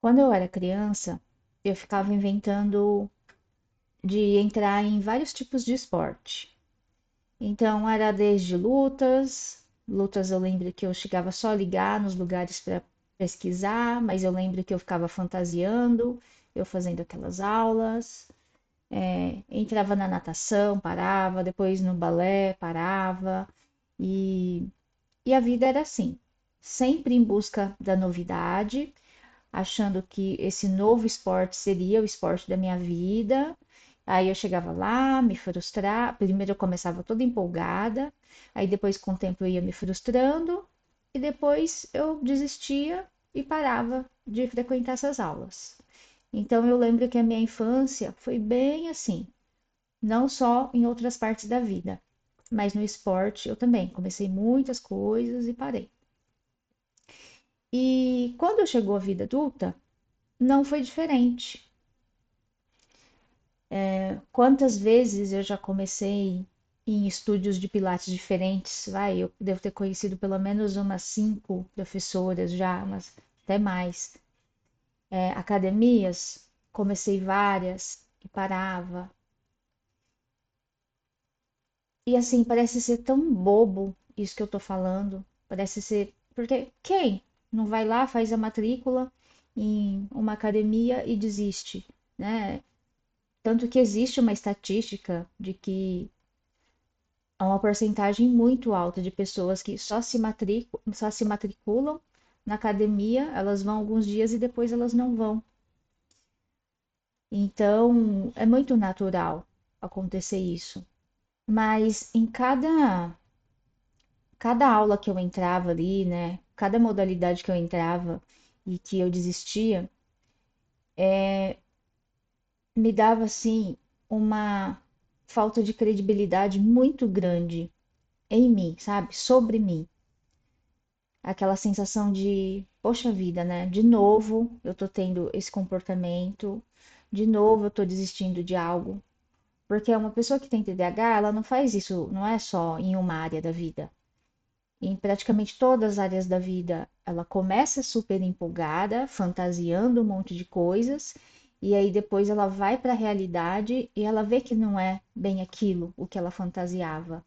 Quando eu era criança, eu ficava inventando de entrar em vários tipos de esporte. Então, era desde lutas, lutas eu lembro que eu chegava só a ligar nos lugares para pesquisar, mas eu lembro que eu ficava fantasiando, eu fazendo aquelas aulas. Entrava na natação, parava, depois no balé, parava, e, e a vida era assim, sempre em busca da novidade, achando que esse novo esporte seria o esporte da minha vida. Aí eu chegava lá, me frustrar. Primeiro eu começava toda empolgada, aí depois com o tempo eu ia me frustrando e depois eu desistia e parava de frequentar essas aulas. Então eu lembro que a minha infância foi bem assim, não só em outras partes da vida, mas no esporte eu também comecei muitas coisas e parei. E quando chegou a vida adulta, não foi diferente. Quantas vezes eu já comecei em estúdios de pilates diferentes? Vai, eu devo ter conhecido pelo menos umas 5 professoras já, mas até mais. Academias, comecei várias e parava. E assim, parece ser tão bobo isso que eu tô falando. Parece ser. Porque quem não vai lá, faz a matrícula em uma academia e desiste, né? Tanto que existe uma estatística de que há uma porcentagem muito alta de pessoas que só se matriculam na academia, elas vão alguns dias e depois elas não vão. Então, é muito natural acontecer isso. Mas em cada aula que eu entrava ali, né? Cada modalidade que eu entrava e que eu desistia, me dava assim uma falta de credibilidade muito grande em mim, sabe? Sobre mim. Aquela sensação de, poxa vida, né? De novo eu tô tendo esse comportamento, de novo eu tô desistindo de algo. Porque uma pessoa que tem TDAH, ela não faz isso, não é só em uma área da vida. Em praticamente todas as áreas da vida, ela começa super empolgada, fantasiando um monte de coisas, e aí depois ela vai para a realidade e ela vê que não é bem aquilo o que ela fantasiava.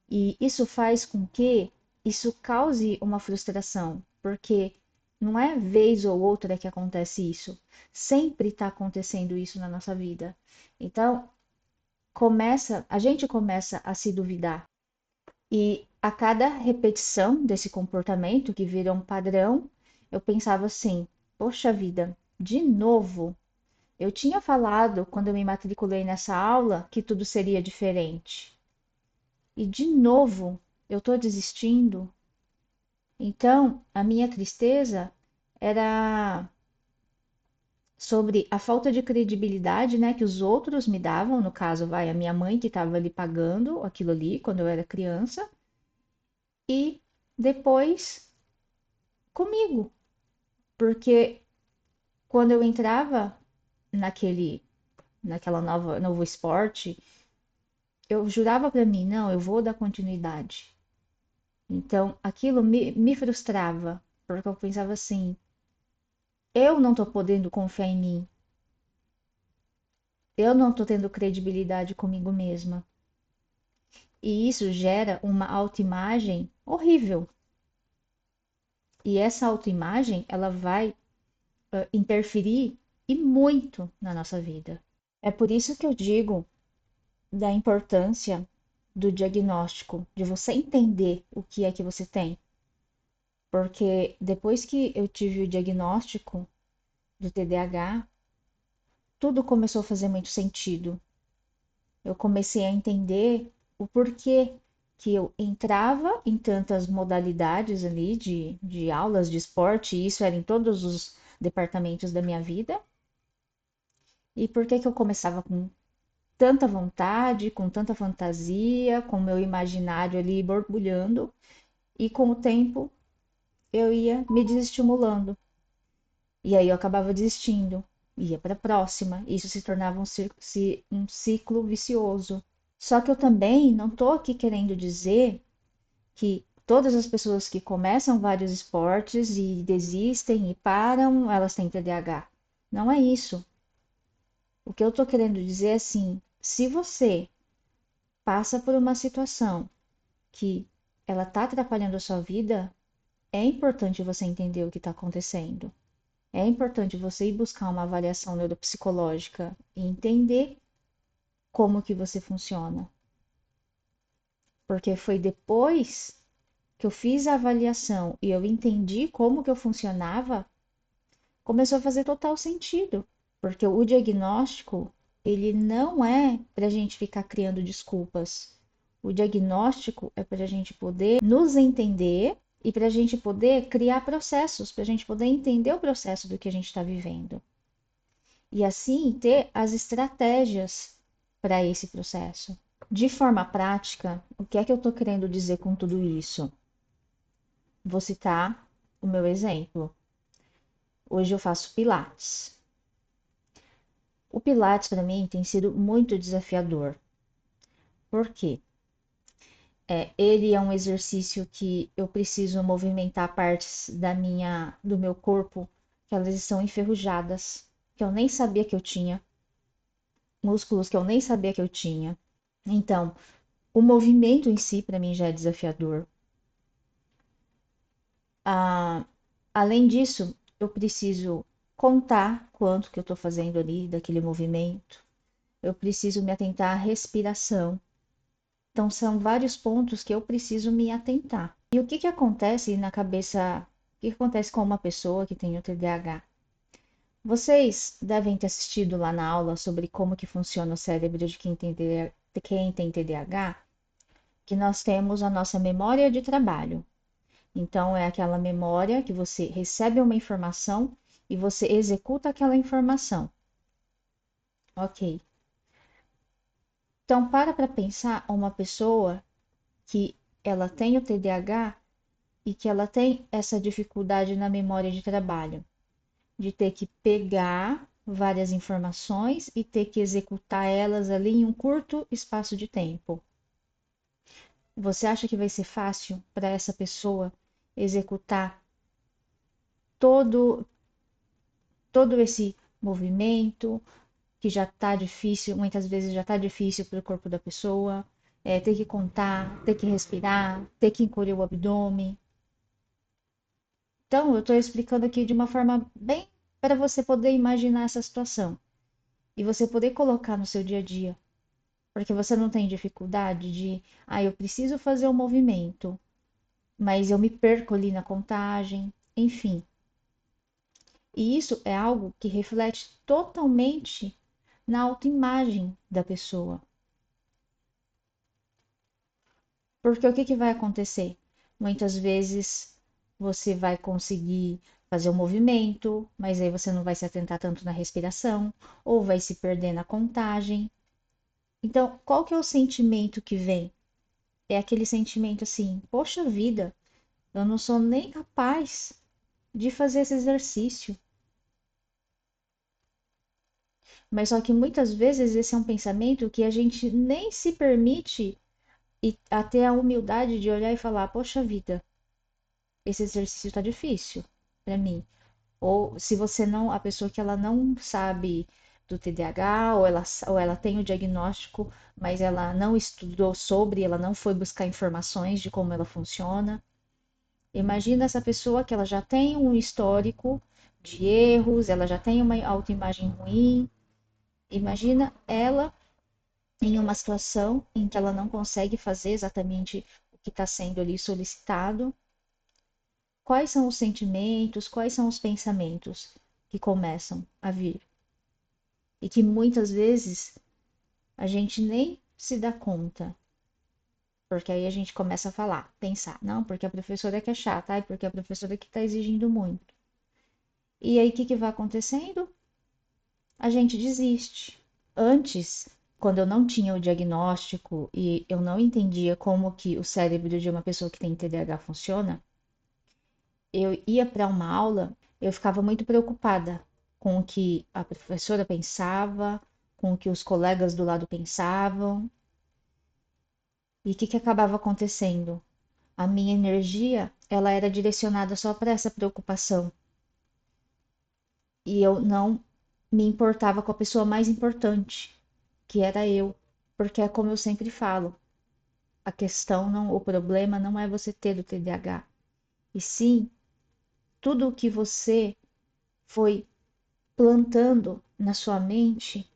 E isso faz com que isso cause uma frustração, porque não é vez ou outra que acontece isso, sempre está acontecendo isso na nossa vida. Então, a gente começa a se duvidar. E a cada repetição desse comportamento, que vira um padrão, eu pensava assim: poxa vida, de novo? Eu tinha falado quando eu me matriculei nessa aula que tudo seria diferente. E de novo eu estou desistindo. Então, a minha tristeza era sobre a falta de credibilidade, né, que os outros me davam, no caso, vai, a minha mãe que estava ali pagando aquilo ali quando eu era criança, e depois comigo, porque quando eu entrava naquele naquela novo esporte, eu jurava para mim, não, eu vou dar continuidade. Então, aquilo me frustrava, porque eu pensava assim, eu não tô podendo confiar em mim, eu não tô tendo credibilidade comigo mesma. E isso gera uma autoimagem horrível. E essa autoimagem, ela vai interferir e muito na nossa vida. É por isso que eu digo da importância do diagnóstico, de você entender o que é que você tem. Porque depois que eu tive o diagnóstico do TDAH, tudo começou a fazer muito sentido. Eu comecei a entender o porquê que eu entrava em tantas modalidades ali de aulas de esporte, e isso era em todos os departamentos da minha vida, e por que que eu começava com tanta vontade, com tanta fantasia, com o meu imaginário ali borbulhando, e com o tempo eu ia me desestimulando. E aí eu acabava desistindo, ia para a próxima. Isso se tornava um ciclo vicioso. Só que eu também não estou aqui querendo dizer que todas as pessoas que começam vários esportes e desistem e param, elas têm TDAH. Não é isso. O que eu tô querendo dizer é assim, se você passa por uma situação que ela tá atrapalhando a sua vida, é importante você entender o que está acontecendo. É importante você ir buscar uma avaliação neuropsicológica e entender como que você funciona. Porque foi depois que eu fiz a avaliação e eu entendi como que eu funcionava, começou a fazer total sentido. Porque o diagnóstico, ele não é para a gente ficar criando desculpas. O diagnóstico é para a gente poder nos entender e para a gente poder criar processos, para a gente poder entender o processo do que a gente está vivendo. E assim ter as estratégias para esse processo. De forma prática, o que é que eu estou querendo dizer com tudo isso? Vou citar o meu exemplo. Hoje eu faço Pilates. O Pilates para mim tem sido muito desafiador. Por quê? Ele é um exercício que eu preciso movimentar partes do meu corpo que elas estão enferrujadas, que eu nem sabia que eu tinha, músculos que eu nem sabia que eu tinha. Então, o movimento em si para mim já é desafiador. Ah, além disso, eu preciso contar quanto que eu estou fazendo ali daquele movimento. Eu preciso me atentar à respiração. Então, são vários pontos que eu preciso me atentar. E o que que acontece na cabeça, o que que acontece com uma pessoa que tem o TDAH? Vocês devem ter assistido lá na aula sobre como que funciona o cérebro de quem tem TDAH, que nós temos a nossa memória de trabalho. Então, é aquela memória que você recebe uma informação e você executa aquela informação. Ok. Então, para pensar uma pessoa que ela tem o TDAH e que ela tem essa dificuldade na memória de trabalho, de ter que pegar várias informações e ter que executar elas ali em um curto espaço de tempo. Você acha que vai ser fácil para essa pessoa executar todo todo esse movimento que já está difícil, muitas vezes já está difícil para o corpo da pessoa, ter que contar, ter que respirar, ter que encolher o abdômen. Então, eu estou explicando aqui de uma forma bem para você poder imaginar essa situação e você poder colocar no seu dia a dia, porque você não tem dificuldade de, eu preciso fazer um movimento, mas eu me perco ali na contagem, enfim. E isso é algo que reflete totalmente na autoimagem da pessoa. Porque o que que vai acontecer? Muitas vezes você vai conseguir fazer o movimento, mas aí você não vai se atentar tanto na respiração, ou vai se perder na contagem. Então, qual que é o sentimento que vem? É aquele sentimento assim, poxa vida, eu não sou nem capaz de fazer esse exercício. Mas só que muitas vezes esse é um pensamento que a gente nem se permite e a ter a humildade de olhar e falar, poxa vida, esse exercício tá difícil para mim. Ou se você não, a pessoa que ela não sabe do TDAH, ou ela tem o diagnóstico, mas ela não estudou sobre, ela não foi buscar informações de como ela funciona. Imagina essa pessoa que ela já tem um histórico de erros, ela já tem uma autoimagem ruim. Imagina ela em uma situação em que ela não consegue fazer exatamente o que está sendo ali solicitado. Quais são os sentimentos, quais são os pensamentos que começam a vir? E que muitas vezes a gente nem se dá conta. Porque aí a gente começa a falar, pensar, não, porque a professora é que é chata, porque a professora é que está exigindo muito. E aí o que, que vai acontecendo? A gente desiste. Antes, quando eu não tinha o diagnóstico e eu não entendia como que o cérebro de uma pessoa que tem TDAH funciona, eu ia para uma aula, eu ficava muito preocupada com o que a professora pensava, com o que os colegas do lado pensavam. E o que que acabava acontecendo? A minha energia, ela era direcionada só para essa preocupação. E eu não me importava com a pessoa mais importante, que era eu. Porque é como eu sempre falo, a questão não, o problema não é você ter o TDAH, e sim tudo o que você foi plantando na sua mente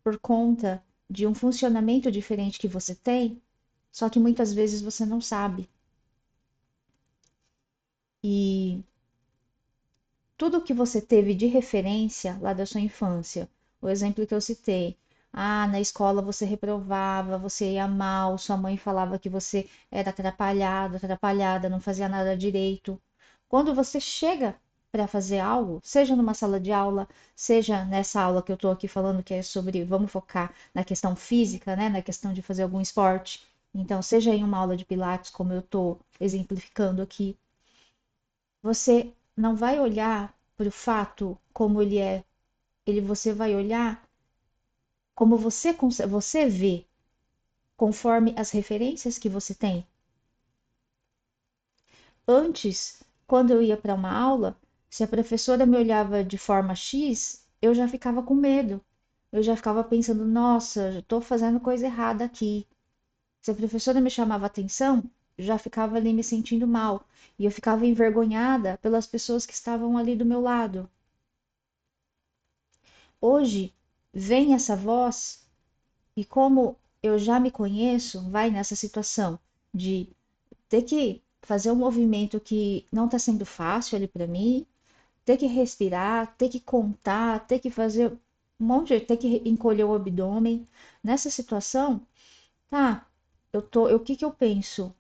por conta de um funcionamento diferente que você tem, só que muitas vezes você não sabe. E tudo que você teve de referência lá da sua infância, o exemplo que eu citei, ah, na escola você reprovava, você ia mal, sua mãe falava que você era atrapalhado, atrapalhada, não fazia nada direito. Quando você chega para fazer algo, seja numa sala de aula, seja nessa aula que eu estou aqui falando que é sobre, vamos focar na questão física, né, na questão de fazer algum esporte. Então, seja em uma aula de pilates, como eu estou exemplificando aqui, você não vai olhar para o fato como ele é, você vai olhar como você vê, conforme as referências que você tem. Antes, quando eu ia para uma aula, se a professora me olhava de forma X, eu já ficava com medo. Eu já ficava pensando, nossa, estou fazendo coisa errada aqui. Se a professora me chamava atenção, já ficava ali me sentindo mal. E eu ficava envergonhada pelas pessoas que estavam ali do meu lado. Hoje vem essa voz e como eu já me conheço, vai nessa situação de ter que fazer um movimento que não está sendo fácil ali para mim, ter que respirar, ter que contar, ter que fazer um monte de, ter que encolher o abdômen. Nessa situação, tá, o que que eu penso?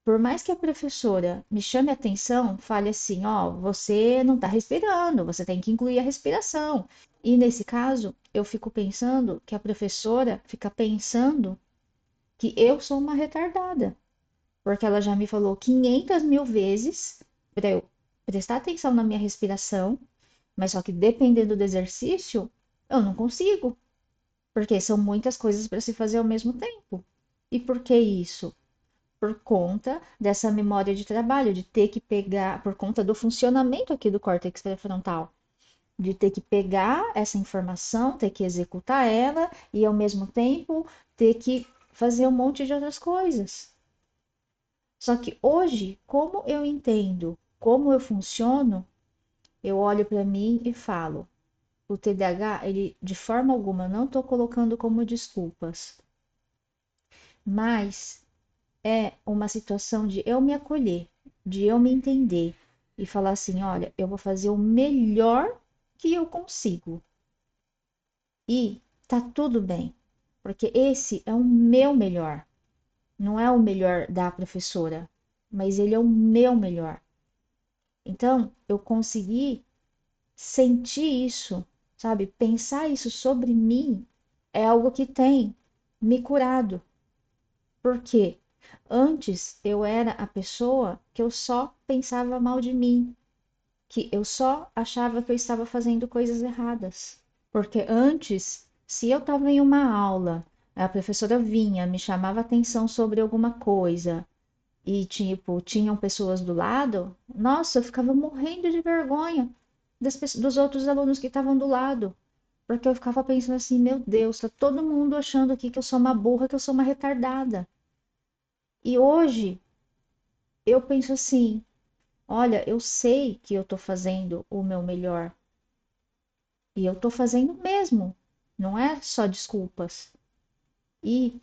Por mais que a professora me chame a atenção, fale assim, ó, você não está respirando, você tem que incluir a respiração. E nesse caso, eu fico pensando que a professora fica pensando que eu sou uma retardada, porque ela já me falou 500 mil vezes para eu prestar atenção na minha respiração, mas só que dependendo do exercício, eu não consigo, porque são muitas coisas para se fazer ao mesmo tempo. E por que isso? Por conta dessa memória de trabalho, de ter que pegar, por conta do funcionamento aqui do córtex pré-frontal, de ter que pegar essa informação, ter que executar ela e ao mesmo tempo ter que fazer um monte de outras coisas. Só que hoje, como eu entendo como eu funciono, eu olho para mim e falo: o TDAH, ele de forma alguma não estou colocando como desculpas, mas é uma situação de eu me acolher, de eu me entender e falar assim: olha, eu vou fazer o melhor que eu consigo e tá tudo bem, porque esse é o meu melhor, não é o melhor da professora, mas ele é o meu melhor. Então, eu consegui sentir isso, sabe? Pensar isso sobre mim é algo que tem me curado. Porque antes eu era a pessoa que eu só pensava mal de mim, que eu só achava que eu estava fazendo coisas erradas. Porque antes, se eu estava em uma aula, a professora vinha, me chamava atenção sobre alguma coisa e, tipo, tinham pessoas do lado, nossa, eu ficava morrendo de vergonha dos outros alunos que estavam do lado. Porque eu ficava pensando assim, meu Deus, tá todo mundo achando aqui que eu sou uma burra, que eu sou uma retardada. E hoje eu penso assim, olha, eu sei que eu tô fazendo o meu melhor. E eu tô fazendo mesmo. Não é só desculpas. E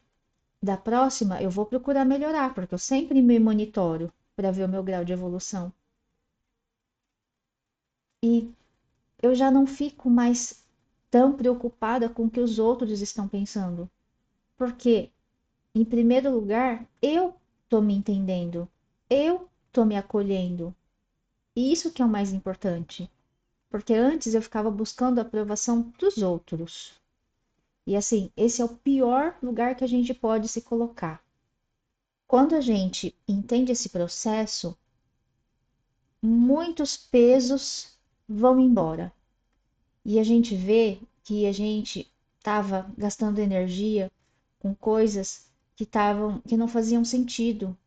da próxima eu vou procurar melhorar, porque eu sempre me monitoro para ver o meu grau de evolução. E eu já não fico mais tão preocupada com o que os outros estão pensando. Porque, em primeiro lugar, eu tô me entendendo. Eu tô me acolhendo. E isso que é o mais importante. Porque antes eu ficava buscando a aprovação dos outros. E assim, esse é o pior lugar que a gente pode se colocar. Quando a gente entende esse processo, muitos pesos vão embora. E a gente vê que a gente estava gastando energia com coisas que não faziam sentido.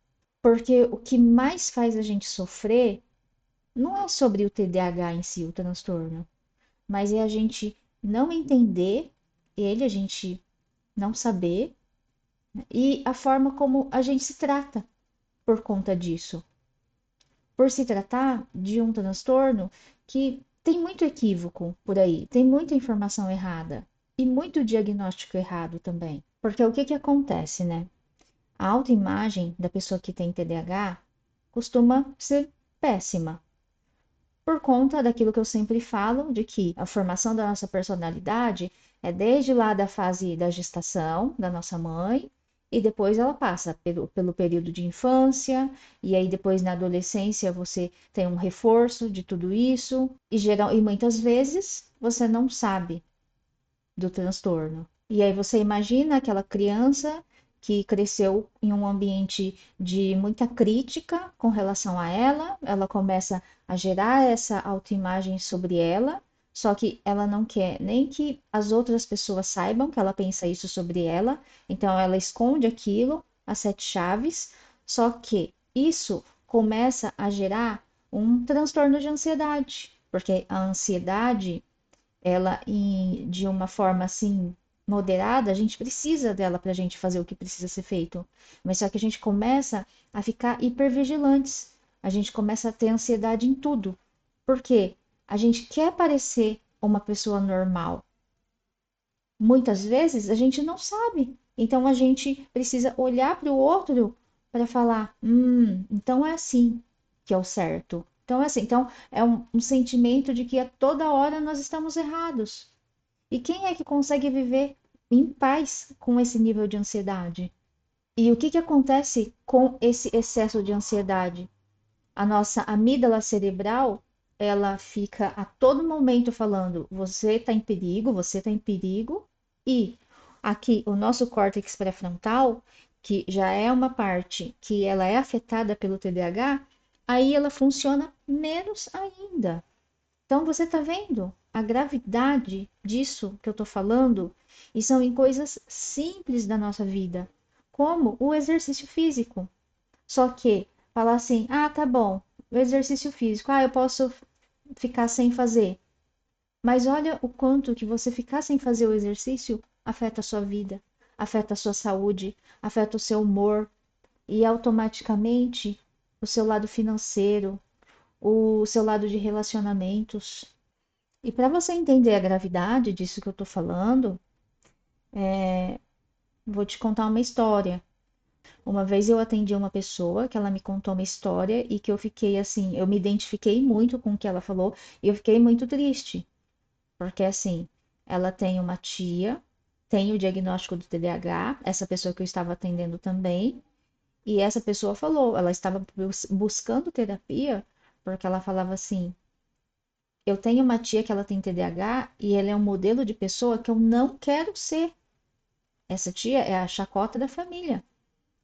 Porque o que mais faz a gente sofrer não é sobre o TDAH em si, o transtorno, mas é a gente não entender ele, a gente não saber e a forma como a gente se trata por conta disso. Por se tratar de um transtorno que tem muito equívoco por aí, tem muita informação errada e muito diagnóstico errado também. Porque o que que acontece, né? A autoimagem da pessoa que tem TDAH costuma ser péssima, por conta daquilo que eu sempre falo, de que a formação da nossa personalidade é desde lá da fase da gestação da nossa mãe, e depois ela passa pelo período de infância, e aí depois na adolescência você tem um reforço de tudo isso, e muitas vezes você não sabe do transtorno. E aí você imagina aquela criança que cresceu em um ambiente de muita crítica com relação a ela, ela começa a gerar essa autoimagem sobre ela, só que ela não quer nem que as outras pessoas saibam que ela pensa isso sobre ela, então ela esconde aquilo, as sete chaves, só que isso começa a gerar um transtorno de ansiedade, porque a ansiedade ela de uma forma assim moderada, a gente precisa dela para a gente fazer o que precisa ser feito. Mas só que a gente começa a ficar hipervigilantes, a gente começa a ter ansiedade em tudo. Por quê? A gente quer parecer uma pessoa normal. Muitas vezes a gente não sabe. Então a gente precisa olhar para o outro para falar: então é assim que é o certo. Então é assim. Então é um sentimento de que a toda hora nós estamos errados. E quem é que consegue viver em paz com esse nível de ansiedade? E o que que acontece com esse excesso de ansiedade? A nossa amígdala cerebral, ela fica a todo momento falando: você está em perigo, você está em perigo. E aqui o nosso córtex pré-frontal, que já é uma parte que ela é afetada pelo TDAH, aí ela funciona menos ainda. Então você está vendo a gravidade disso que eu estou falando? E são em coisas simples da nossa vida, como o exercício físico. Só que falar assim, ah, tá bom, o exercício físico, ah, eu posso ficar sem fazer. Mas olha o quanto que você ficar sem fazer o exercício afeta a sua vida, afeta a sua saúde, afeta o seu humor e automaticamente o seu lado financeiro, o seu lado de relacionamentos. E para você entender a gravidade disso que eu tô falando, vou te contar uma história. Uma vez eu atendi uma pessoa que ela me contou uma história e que eu fiquei assim, eu me identifiquei muito com o que ela falou e eu fiquei muito triste, porque assim, ela tem uma tia, tem o diagnóstico do TDAH, essa pessoa que eu estava atendendo também, e essa pessoa falou, ela estava buscando terapia porque ela falava assim: eu tenho uma tia que ela tem TDAH e ela é um modelo de pessoa que eu não quero ser. Essa tia é a chacota da família.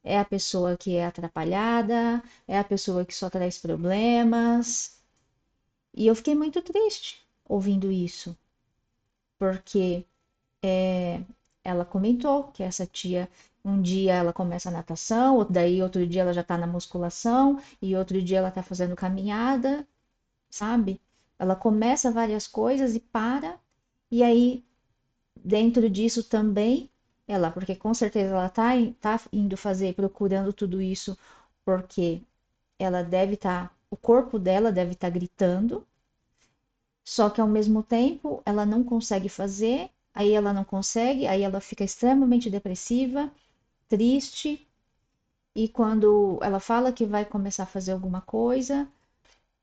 É a pessoa que é atrapalhada, é a pessoa que só traz problemas. E eu fiquei muito triste ouvindo isso, porque ela comentou que essa tia, um dia ela começa a natação, daí outro dia ela já tá na musculação, e outro dia ela tá fazendo caminhada, sabe? Ela começa várias coisas e para, e aí dentro disso também ela, porque com certeza ela tá indo fazer, procurando tudo isso, porque ela deve estar, o corpo dela deve estar gritando, só que ao mesmo tempo ela não consegue fazer, aí ela não consegue, aí ela fica extremamente depressiva, triste, e quando ela fala que vai começar a fazer alguma coisa,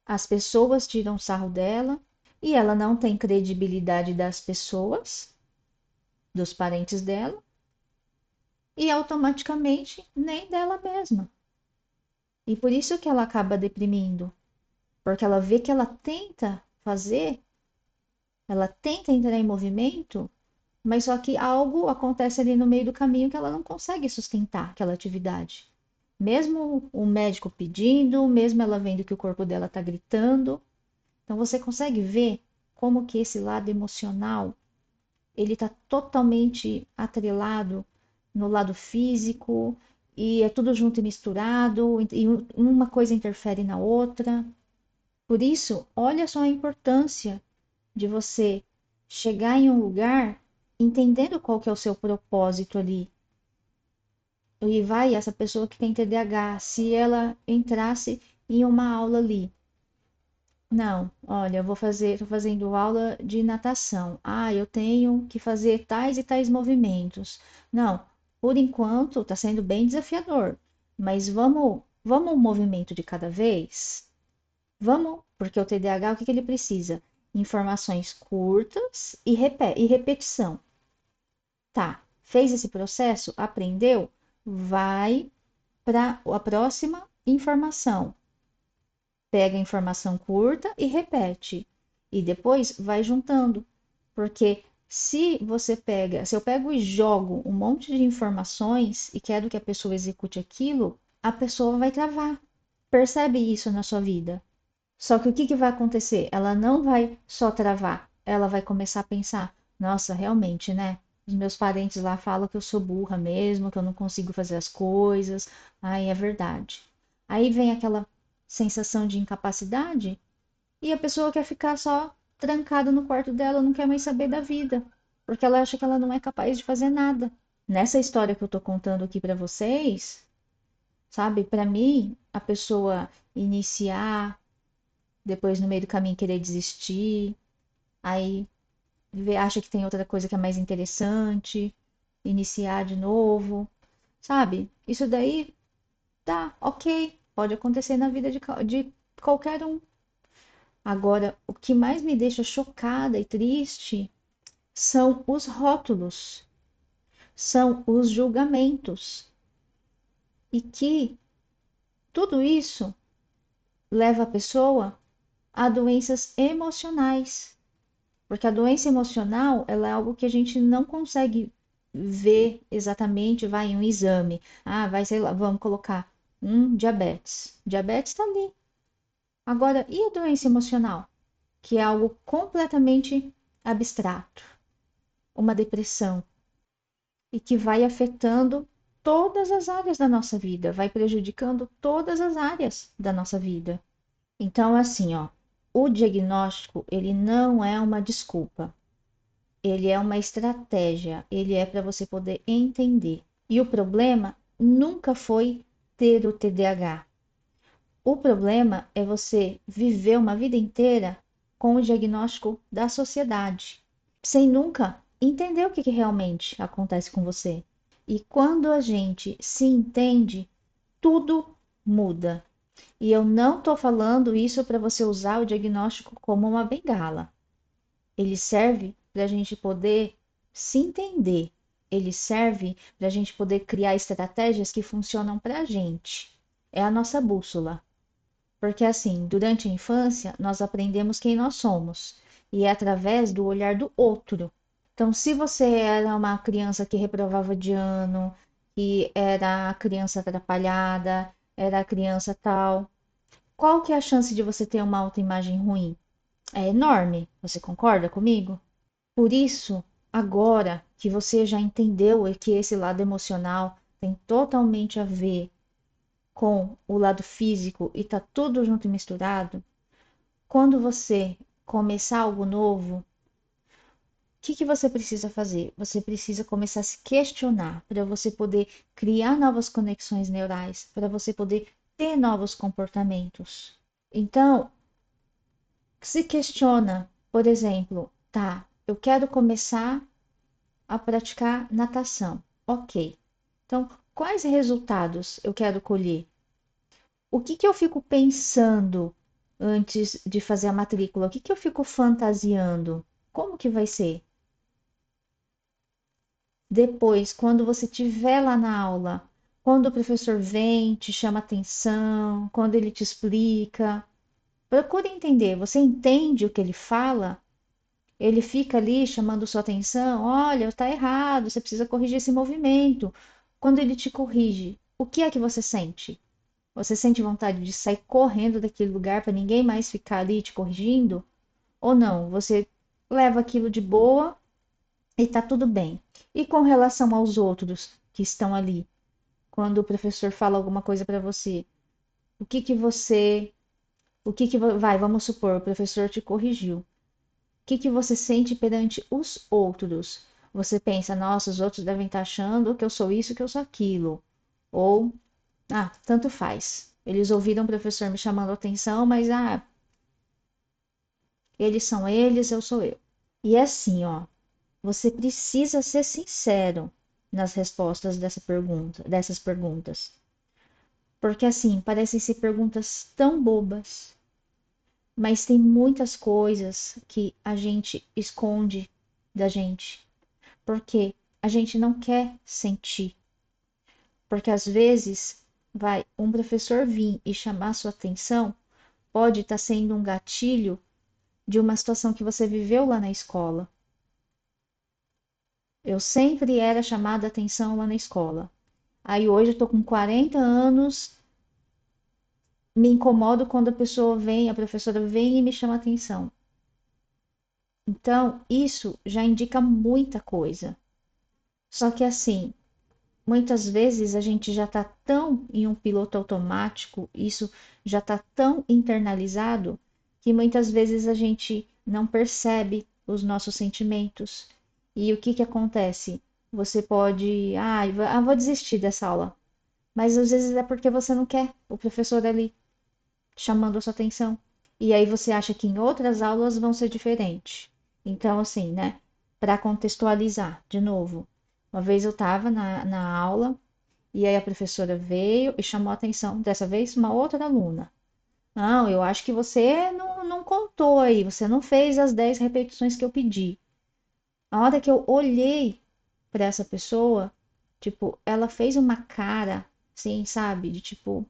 as pessoas tiram sarro dela, e ela não tem credibilidade das pessoas, dos parentes dela, e automaticamente nem dela mesma. E por isso que ela acaba deprimindo, porque ela vê que ela tenta fazer, ela tenta entrar em movimento, mas só que algo acontece ali no meio do caminho que ela não consegue sustentar aquela atividade. Mesmo o médico pedindo, mesmo ela vendo que o corpo dela está gritando. Então você consegue ver como que esse lado emocional ele está totalmente atrelado no lado físico e é tudo junto e misturado, e uma coisa interfere na outra. Por isso, olha só a importância de você chegar em um lugar entendendo qual que é o seu propósito ali. E vai essa pessoa que tem TDAH, se ela entrasse em uma aula ali. Não, olha, tô fazendo aula de natação. Ah, eu tenho que fazer tais e tais movimentos. Não, por enquanto está sendo bem desafiador, mas vamos um movimento de cada vez? Vamos, porque o TDAH, o que que ele precisa? Informações curtas e repetição. Tá, fez esse processo, aprendeu? Vai para a próxima informação. Pega a informação curta e repete. E depois vai juntando. Porque se eu pego e jogo um monte de informações e quero que a pessoa execute aquilo, a pessoa vai travar. Percebe isso na sua vida? Só que o que que vai acontecer? Ela não vai só travar, ela vai começar a pensar: nossa, realmente, né? Os meus parentes lá falam que eu sou burra mesmo, que eu não consigo fazer as coisas. Ai, é verdade. Aí vem aquela sensação de incapacidade e a pessoa quer ficar só trancada no quarto dela, não quer mais saber da vida, porque ela acha que ela não é capaz de fazer nada. Nessa história que eu tô contando aqui pra vocês, sabe? Pra mim, a pessoa iniciar depois no meio do caminho querer desistir, aí acha que tem outra coisa que é mais interessante, iniciar de novo, sabe? Isso daí tá, ok, pode acontecer na vida de qualquer um. Agora, o que mais me deixa chocada e triste são os rótulos, são os julgamentos, e que tudo isso leva a pessoa a doenças emocionais. Porque a doença emocional, ela é algo que a gente não consegue ver exatamente, vai em um exame. Ah, vai, sei lá, vamos colocar diabetes. Diabetes está ali. Agora, e a doença emocional? Que é algo completamente abstrato, uma depressão, e que vai afetando todas as áreas da nossa vida, vai prejudicando todas as áreas da nossa vida. Então, assim, ó, o diagnóstico, ele não é uma desculpa. Ele é uma estratégia, ele é para você poder entender. E o problema nunca foi ter o TDAH. O problema é você viver uma vida inteira com o diagnóstico da sociedade, sem nunca entender o que realmente acontece com você. E quando a gente se entende, tudo muda. E eu não estou falando isso para você usar o diagnóstico como uma bengala. Ele serve para a gente poder se entender. Ele serve para a gente poder criar estratégias que funcionam para a gente. É a nossa bússola. Porque, assim, durante a infância, nós aprendemos quem nós somos. E é através do olhar do outro. Então, se você era uma criança que reprovava de ano, que era a criança atrapalhada, era a criança tal, qual que é a chance de você ter uma autoimagem ruim? É enorme. Você concorda comigo? Por isso, agora que você já entendeu que esse lado emocional tem totalmente a ver com o lado físico e tá tudo junto e misturado, quando você começar algo novo, o que que você precisa fazer? Você precisa começar a se questionar para você poder criar novas conexões neurais, para você poder ter novos comportamentos. Então, se questiona, por exemplo, tá, eu quero começar a praticar natação. Ok. Então, quais resultados eu quero colher? O que que eu fico pensando antes de fazer a matrícula? O que que eu fico fantasiando? Como que vai ser? Depois, quando você estiver lá na aula, quando o professor vem, te chama atenção, quando ele te explica, procure entender. Você entende o que ele fala? Ele fica ali chamando sua atenção, olha, está errado, você precisa corrigir esse movimento. Quando ele te corrige, o que é que você sente? Você sente vontade de sair correndo daquele lugar para ninguém mais ficar ali te corrigindo? Ou não? Você leva aquilo de boa e tá tudo bem. E com relação aos outros que estão ali? quando o professor fala alguma coisa para você? O que que você, vai, vamos supor, o professor te corrigiu. O que que você sente perante os outros? Você pensa, nossa, os outros devem estar achando que eu sou isso, que eu sou aquilo. Ou, ah, tanto faz. Eles ouviram o professor me chamando a atenção, mas eles são eles, eu sou eu. E é assim, ó, você precisa ser sincero nas respostas dessas perguntas. Porque assim, parecem ser perguntas tão bobas, mas tem muitas coisas que a gente esconde da gente, porque a gente não quer sentir. Porque às vezes vai um professor vir e chamar sua atenção, pode estar sendo um gatilho de uma situação que você viveu lá na escola. Eu sempre era chamada a atenção lá na escola. Aí hoje eu tô com 40 anos, me incomodo quando a professora vem e me chama a atenção. Então, isso já indica muita coisa. Só que assim, muitas vezes a gente já está tão em um piloto automático, isso já está tão internalizado, que muitas vezes a gente não percebe os nossos sentimentos. E o que que acontece? Você pode, vou desistir dessa aula. Mas às vezes é porque você não quer o professor ali chamando a sua atenção. E aí você acha que em outras aulas vão ser diferentes. Então, assim, né? Para contextualizar, de novo, uma vez eu estava na aula e aí a professora veio e chamou a atenção, dessa vez, uma outra aluna. Não, eu acho que você não contou aí, você não fez as 10 repetições que eu pedi. A hora que eu olhei para essa pessoa, tipo, ela fez uma cara, assim, sabe? De tipo,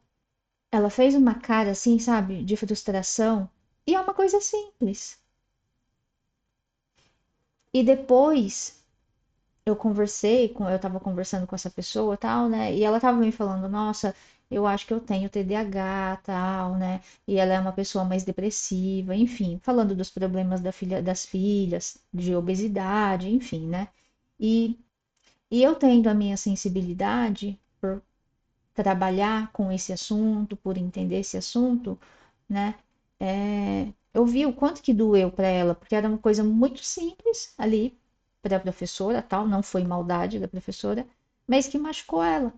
ela fez uma cara assim, sabe, de frustração. E é uma coisa simples. E depois eu tava conversando com essa pessoa, tal, né? E ela tava me falando, nossa, eu acho que eu tenho TDAH, tal, né? E ela é uma pessoa mais depressiva, enfim, falando dos problemas das filhas, de obesidade, enfim, né? E, e eu tendo a minha sensibilidade por trabalhar com esse assunto, por entender esse assunto, né? Eu vi o quanto que doeu para ela, porque era uma coisa muito simples ali para a professora, tal, não foi maldade da professora, mas que machucou ela.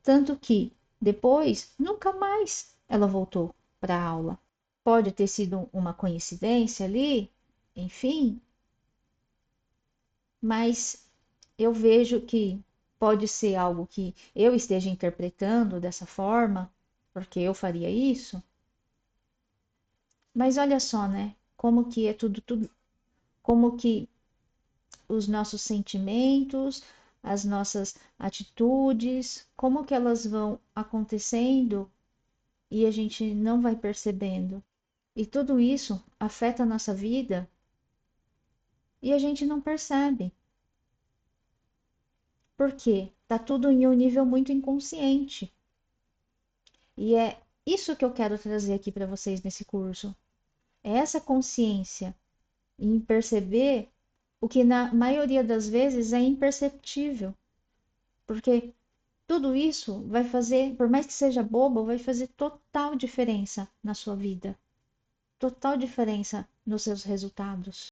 Tanto que depois nunca mais ela voltou para a aula. Pode ter sido uma coincidência ali, enfim, mas eu vejo que pode ser algo que eu esteja interpretando dessa forma, porque eu faria isso, mas olha só, né? Como que é tudo, como que os nossos sentimentos, as nossas atitudes, como que elas vão acontecendo e a gente não vai percebendo. E tudo isso afeta a nossa vida e a gente não percebe. Por quê? Tá tudo em um nível muito inconsciente. E é isso que eu quero trazer aqui para vocês nesse curso. É essa consciência em perceber o que na maioria das vezes é imperceptível. Porque tudo isso vai fazer, por mais que seja bobo, vai fazer total diferença na sua vida, total diferença nos seus resultados.